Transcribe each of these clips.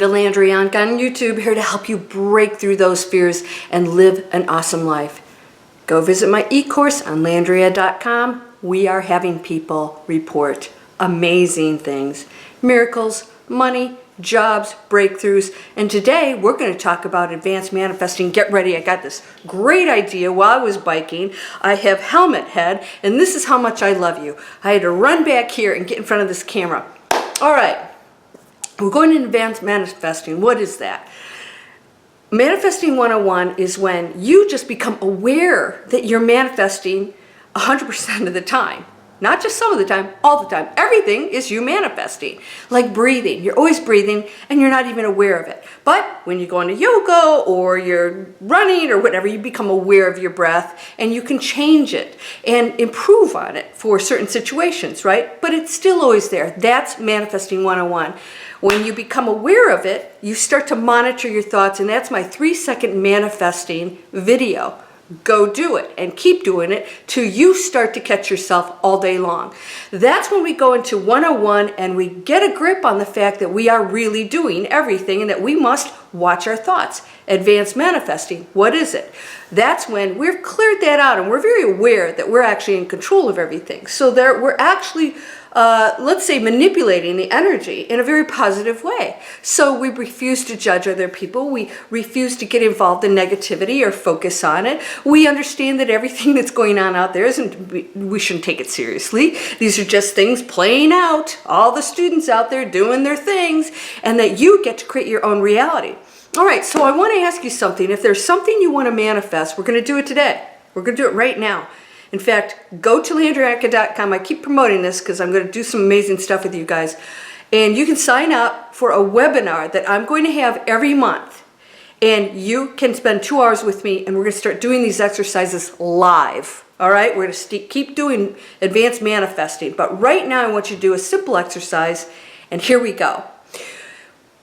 to Landria Onkka on YouTube, here to help you break through those fears and live an awesome life. Go visit my e-course on Landria.com. We are having people report amazing things, miracles, money, jobs, breakthroughs, and today we're going to talk about advanced manifesting. Get ready, I got this great idea while I was biking. I have helmet head, and this is how much I love you. I had to run back here and get in front of this camera. All right, we're going to advanced manifesting. What is that? Manifesting 101 is when you just become aware that you're manifesting 100% of the time. Not just some of the time, all the time. Everything is you manifesting. Like breathing. You're always breathing and you're not even aware of it. But when you go into yoga or you're running or whatever, you become aware of your breath and you can change it and improve on it for certain situations, right? But it's still always there. That's manifesting 101. When you become aware of it, you start to monitor your thoughts, and that's my 3-second manifesting video. Go do it and keep doing it till you start to catch yourself all day long. That's when we go into 101 and we get a grip on the fact that we are really doing everything and that we must watch our thoughts. Advanced manifesting, what is it? That's when we've cleared that out and we're very aware that we're actually in control of everything. So we're actually let's say manipulating the energy in a very positive way. So we refuse to judge other people. We refuse to get involved in negativity or focus on it. We understand that everything that's going on out there we shouldn't take it seriously. These are just things playing out. All the students out there doing their things, and that you get to create your own reality. All right, so I want to ask you something. If there's something you want to manifest, we're going to do it today. We're going to do it right now. In fact, go to LandriaOnkka.com. I keep promoting this because I'm going to do some amazing stuff with you guys. And you can sign up for a webinar that I'm going to have every month. And you can spend 2 hours with me, and we're going to start doing these exercises live. All right? We're going to keep doing advanced manifesting. But right now, I want you to do a simple exercise, and here we go.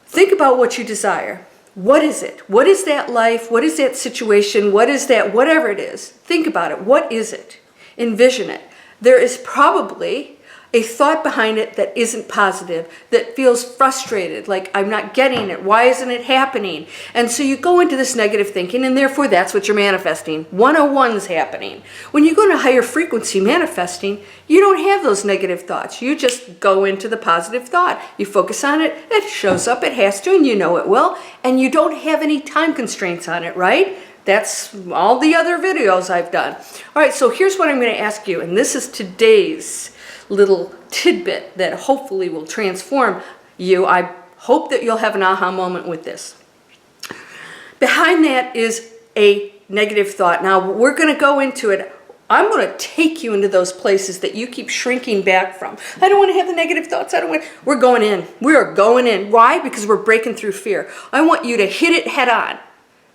Think about what you desire. What is it? What is that life? What is that situation? What is that, whatever it is? Think about it. What is it? Envision it. There is probably a thought behind it that isn't positive, that feels frustrated, like I'm not getting it. Why isn't it happening? And so you go into this negative thinking, and therefore that's what you're manifesting. 101's happening. When you go into higher frequency manifesting, you don't have those negative thoughts. You just go into the positive thought. You focus on it, it shows up, it has to, and you know it will, and you don't have any time constraints on it, right? That's all the other videos I've done. All right, so here's what I'm going to ask you, and this is today's little tidbit that hopefully will transform you. I hope that you'll have an aha moment with this. Behind that is a negative thought. Now, we're going to go into it. I'm going to take you into those places that you keep shrinking back from. I don't want to have the negative thoughts. We're going in. We are going in. Why? Because we're breaking through fear. I want you to hit it head on.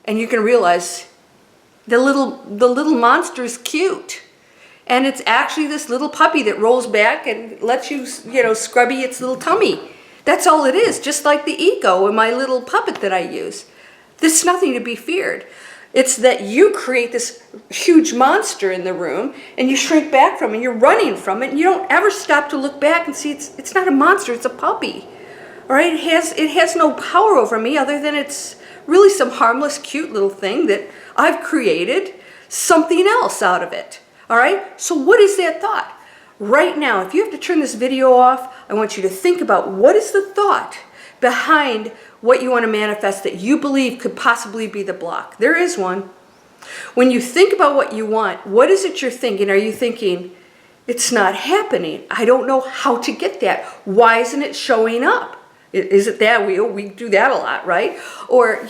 And you can realize the little monster is cute. And it's actually this little puppy that rolls back and lets you, scrubby its little tummy. That's all it is, just like the ego and my little puppet that I use. This is nothing to be feared. It's that you create this huge monster in the room and you shrink back from it and you're running from it and you don't ever stop to look back and see it's not a monster, it's a puppy. All right, it has no power over me other than it's really some harmless, cute little thing that I've created something else out of it. All right, so what is that thought? Right now, if you have to turn this video off, I want you to think about what is the thought behind what you want to manifest that you believe could possibly be the block. There is one. When you think about what you want, what is it you're thinking? Are you thinking, it's not happening. I don't know how to get that. Why isn't it showing up? Is it that we do that a lot, right? Or,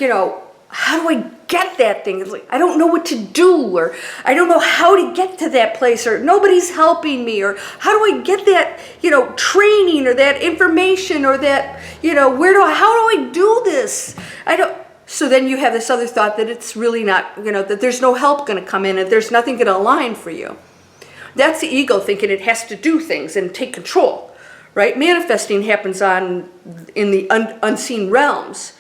how do I get that thing? It's like, I don't know what to do, or I don't know how to get to that place, or nobody's helping me, or how do I get that, training or that information or that, how do I do this? So then you have this other thought that it's really not, that there's no help going to come in and there's nothing going to align for you. That's the ego thinking it has to do things and take control, right? Manifesting happens in the unseen realms.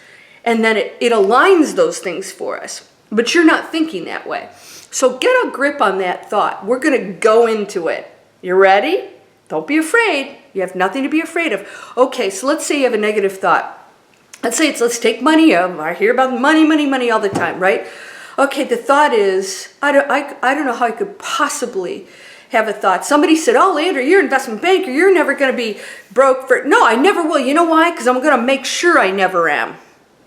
And then it aligns those things for us. But you're not thinking that way. So get a grip on that thought. We're going to go into it. You ready? Don't be afraid. You have nothing to be afraid of. Okay, so let's say you have a negative thought. let's take money. I hear about money, money, money all the time, right? Okay, the thought is, I don't know how I could possibly have a thought. Somebody said, oh, Landria, you're an investment banker. You're never going to be broke for... No, I never will. You know why? Because I'm going to make sure I never am,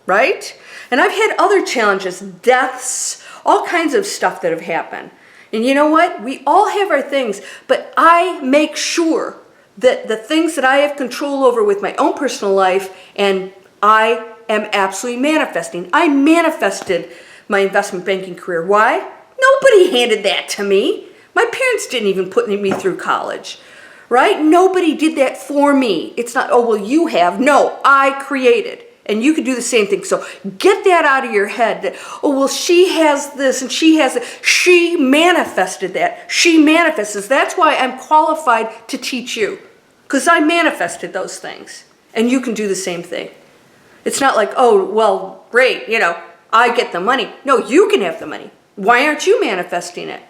right? And I've had other challenges, deaths, all kinds of stuff that have happened. And you know what? We all have our things, but I make sure that the things that I have control over with my own personal life, and I am absolutely manifesting. I manifested my investment banking career. Why? Nobody handed that to me. My parents didn't even put me through college, right? Nobody did that for me. It's not, oh, well, you have. No, I created. And you could do the same thing. So get that out of your head. That, oh, well, she has this and she has that. She manifested that. She manifests. That's why I'm qualified to teach you. Because I manifested those things. And you can do the same thing. It's not like, oh, well, great, I get the money. No, you can have the money. Why aren't you manifesting it?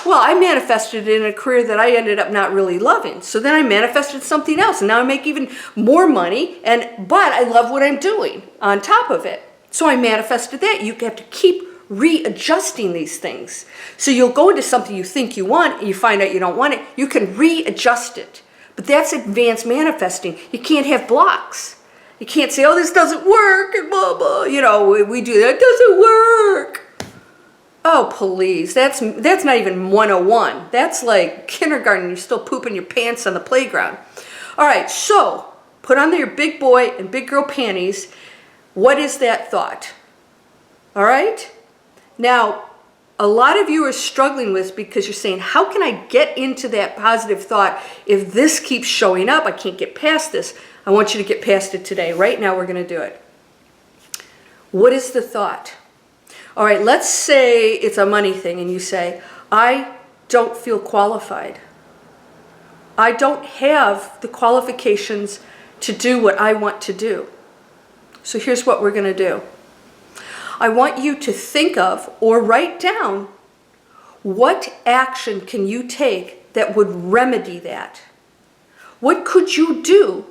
Well, I manifested it in a career that I ended up not really loving. So then I manifested something else, and now I make even more money, but I love what I'm doing on top of it. So I manifested that. You have to keep readjusting these things. So you'll go into something you think you want, and you find out you don't want it. You can readjust it. But that's advanced manifesting. You can't have blocks. You can't say, oh, this doesn't work, and blah, blah. We do that. It doesn't work. Oh, please. That's not even 101. That's like kindergarten. You're still pooping your pants on the playground. All right, so put on your big boy and big girl panties. What is that thought? All right? Now, a lot of you are struggling with because you're saying, how can I get into that positive thought if this keeps showing up? I can't get past this. I want you to get past it today. Right now, we're going to do it. What is the thought? All right, let's say it's a money thing and you say, I don't feel qualified. I don't have the qualifications to do what I want to do. So here's what we're going to do. I want you to think of or write down what action can you take that would remedy that. What could you do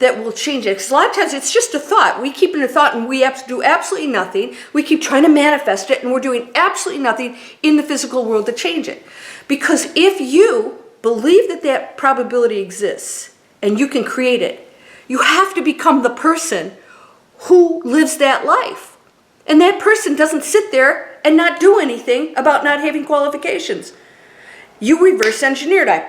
that will change it? Because a lot of times it's just a thought. We keep it in a thought and we have to do absolutely nothing. We keep trying to manifest it and we're doing absolutely nothing in the physical world to change it. Because if you believe that that probability exists and you can create it, you have to become the person who lives that life. And that person doesn't sit there and not do anything about not having qualifications. You reverse engineered. I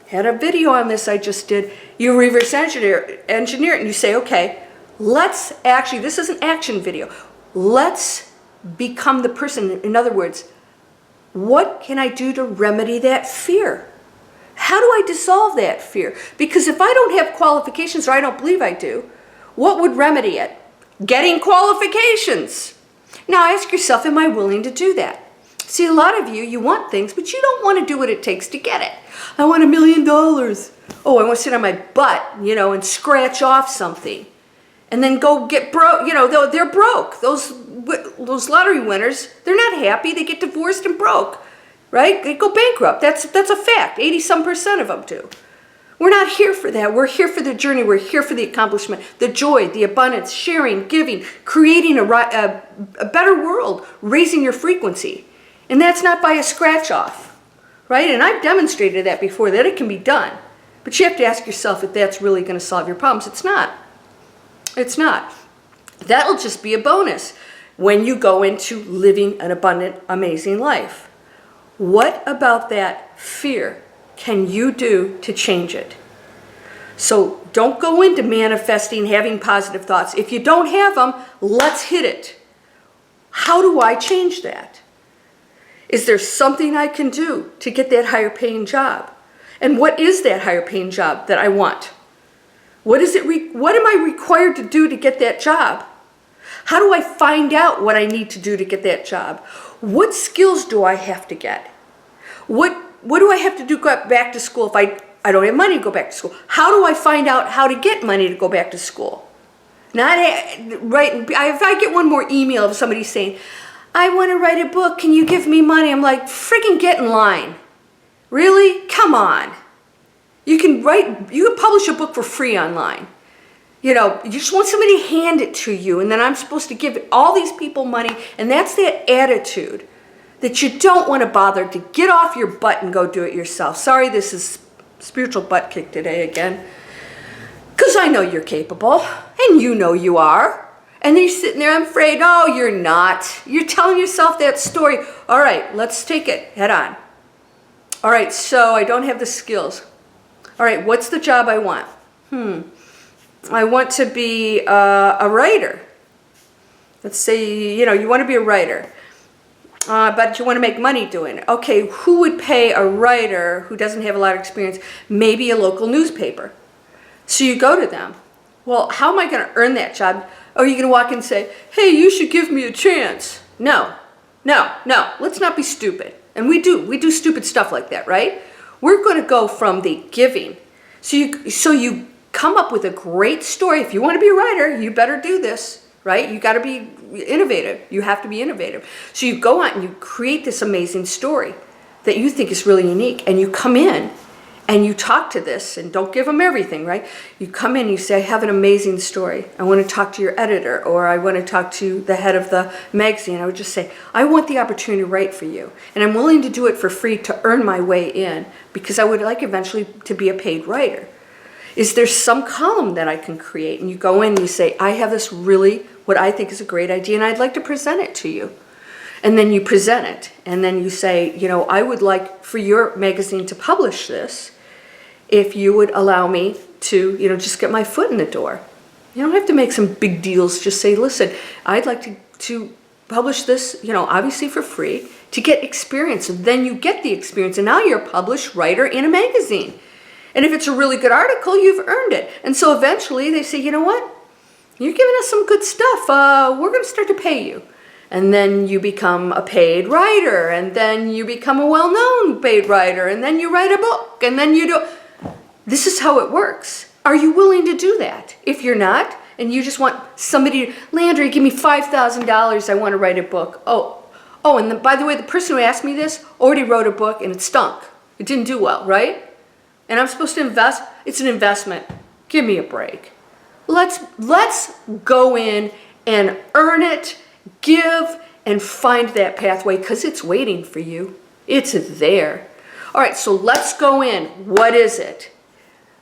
had a video on this I just did. You reverse engineer it and you say, okay, let's actually, this is an action video. Let's become the person. In other words, what can I do to remedy that fear? How do I dissolve that fear? Because if I don't have qualifications, or I don't believe I do, what would remedy it? Getting qualifications. Now ask yourself, am I willing to do that? See, a lot of you want things, but you don't want to do what it takes to get it. I want $1 million. Oh, I want to sit on my butt, and scratch off something. And then go get broke. They're broke. Those lottery winners, they're not happy. They get divorced and broke, right? They go bankrupt. That's a fact. 80-some% of them do. We're not here for that. We're here for the journey. We're here for the accomplishment, the joy, the abundance, sharing, giving, creating a better world, raising your frequency. And that's not by a scratch off, right? And I've demonstrated that before, that it can be done. But you have to ask yourself if that's really going to solve your problems. It's not. It's not. That'll just be a bonus when you go into living an abundant, amazing life. What about that fear can you do to change it? So don't go into manifesting, having positive thoughts. If you don't have them, let's hit it. How do I change that? Is there something I can do to get that higher paying job? And what is that higher paying job that I want? What am I required to do to get that job? How do I find out what I need to do to get that job? What skills do I have to get? What do I have to do to go back to school if I don't have money to go back to school? How do I find out how to get money to go back to school? If I get one more email of somebody saying, I want to write a book, can you give me money? I'm like, friggin' get in line. Really? Come on. You can publish a book for free online. You know, you just want somebody to hand it to you, and then I'm supposed to give all these people money, and that's that attitude that you don't want to bother to get off your butt and go do it yourself. Sorry, this is spiritual butt kick today again, because I know you're capable, and you know you are, and then you're sitting there, I'm afraid, oh, you're not. You're telling yourself that story. All right, let's take it head on. All right, so I don't have the skills. All right, what's the job I want? I want to be a writer. Let's say, you know, you want to be a writer, but you want to make money doing it. Okay, who would pay a writer who doesn't have a lot of experience? Maybe a local newspaper. So you go to them. Well, how am I going to earn that job? Are you going to walk in and say, hey, you should give me a chance? No, no, no. Let's not be stupid. And we do stupid stuff like that, right? We're going to go from the giving. So you come up with a great story. If you want to be a writer, you better do this, right? You got to be innovative. You have to be innovative. So you go out and you create this amazing story that you think is really unique, and you come in and you talk to this, and don't give them everything, right? You come in and you say, I have an amazing story. I want to talk to your editor, or I want to talk to the head of the magazine. I would just say, I want the opportunity to write for you, and I'm willing to do it for free to earn my way in, because I would like eventually to be a paid writer. Is there some column that I can create? And you go in and you say, I have this really, what I think is a great idea, and I'd like to present it to you. And then you present it. And then you say, you know, I would like for your magazine to publish this if you would allow me to, you know, just get my foot in the door. You don't have to make some big deals. Just say, listen, I'd like to publish this, you know, obviously for free, to get experience. And then you get the experience, and now you're a published writer in a magazine. And if it's a really good article, you've earned it. And so eventually they say, you know what? You're giving us some good stuff. We're going to start to pay you. And then you become a paid writer. And then you become a well-known paid writer. And then you write a book. And then you do... This is how it works. Are you willing to do that? If you're not, and you just want somebody, Landria, give me $5,000. I want to write a book. Oh, and by the way, the person who asked me this already wrote a book, and it stunk. It didn't do well, right? And I'm supposed to invest. It's an investment. Give me a break. Let's go in and earn it, give, and find that pathway, because it's waiting for you. It's there. All right, so let's go in. What is it?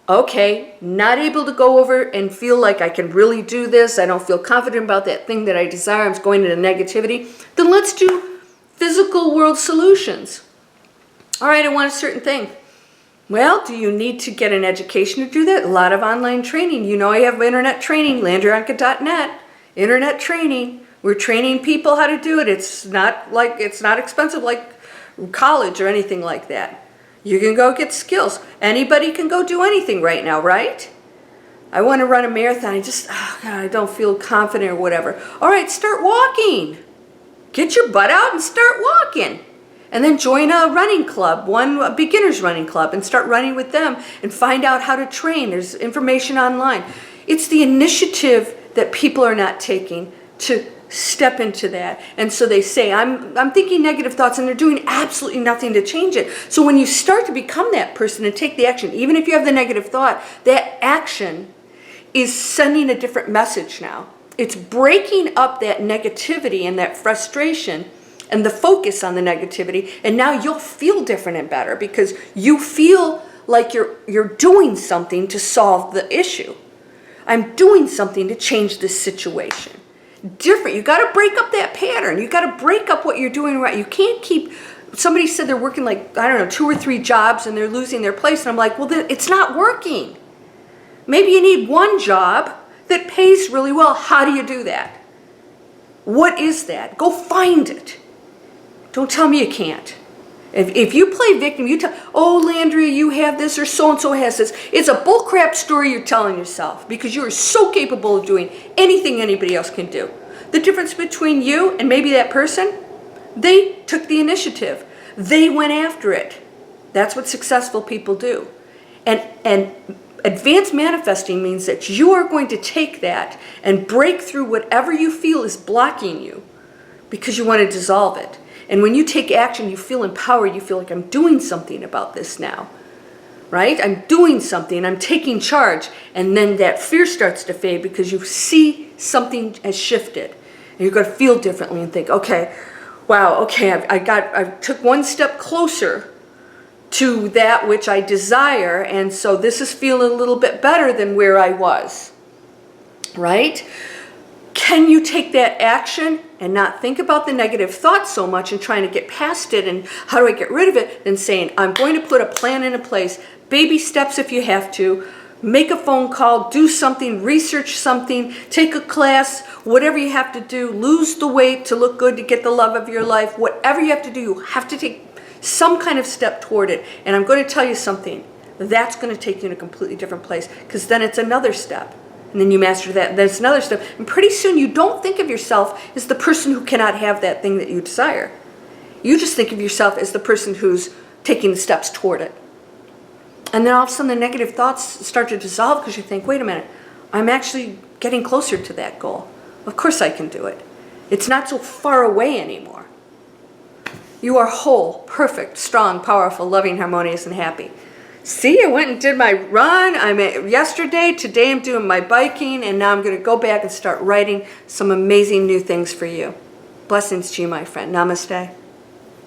Okay, not able to go over and feel like I can really do this. I don't feel confident about that thing that I desire. I'm going into negativity. Then let's do physical world solutions. All right, I want a certain thing. Well, do you need to get an education to do that? A lot of online training. You know, I have internet training, landriaonkka.net, internet training. We're training people how to do it. It's not expensive like college or anything like that. You can go get skills. Anybody can go do anything right now, right? I want to run a marathon. I don't feel confident or whatever. All right, start walking. Get your butt out and start walking. And then join a running club, a beginner's running club, and start running with them and find out how to train. There's information online. It's the initiative that people are not taking to step into that. And so they say, I'm thinking negative thoughts, and they're doing absolutely nothing to change it. So when you start to become that person and take the action, even if you have the negative thought, that action is sending a different message now. It's breaking up that negativity and that frustration and the focus on the negativity, and now you'll feel different and better because you feel like you're doing something to solve the issue. I'm doing something to change this situation. Different. You got to break up that pattern. You got to break up what you're doing right. You can't keep, somebody said they're working like, 2 or 3 jobs and they're losing their place. And I'm like, well, it's not working. Maybe you need one job that pays really well. How do you do that? What is that? Go find it. Don't tell me you can't. If you play victim, you tell, oh, Landria, you have this, or so-and-so has this. It's a bullcrap story you're telling yourself because you are so capable of doing anything anybody else can do. The difference between you and maybe that person, they took the initiative. They went after it. That's what successful people do. And advanced manifesting means that you are going to take that and break through whatever you feel is blocking you because you want to dissolve it. And when you take action, you feel empowered. You feel like I'm doing something about this now. right? I'm doing something, I'm taking charge, and then that fear starts to fade because you see something has shifted. And you're going to feel differently and think, okay, wow, okay, I took one step closer to that which I desire, and so this is feeling a little bit better than where I was, right? Can you take that action and not think about the negative thoughts so much and trying to get past it and how do I get rid of it, than saying, I'm going to put a plan into place, baby steps if you have to, make a phone call, do something, research something, take a class, whatever you have to do, lose the weight to look good, to get the love of your life, whatever you have to do, you have to take some kind of step toward it. And I'm going to tell you something, that's going to take you in a completely different place, because then it's another step. And then you master that, then it's another step. And pretty soon you don't think of yourself as the person who cannot have that thing that you desire. You just think of yourself as the person who's taking the steps toward it. And then all of a sudden the negative thoughts start to dissolve because you think, wait a minute, I'm actually getting closer to that goal. Of course I can do it. It's not so far away anymore. You are whole, perfect, strong, powerful, loving, harmonious, and happy. See, I went and did my run yesterday. Today I'm doing my biking, and now I'm going to go back and start writing some amazing new things for you. Blessings to you, my friend. Namaste.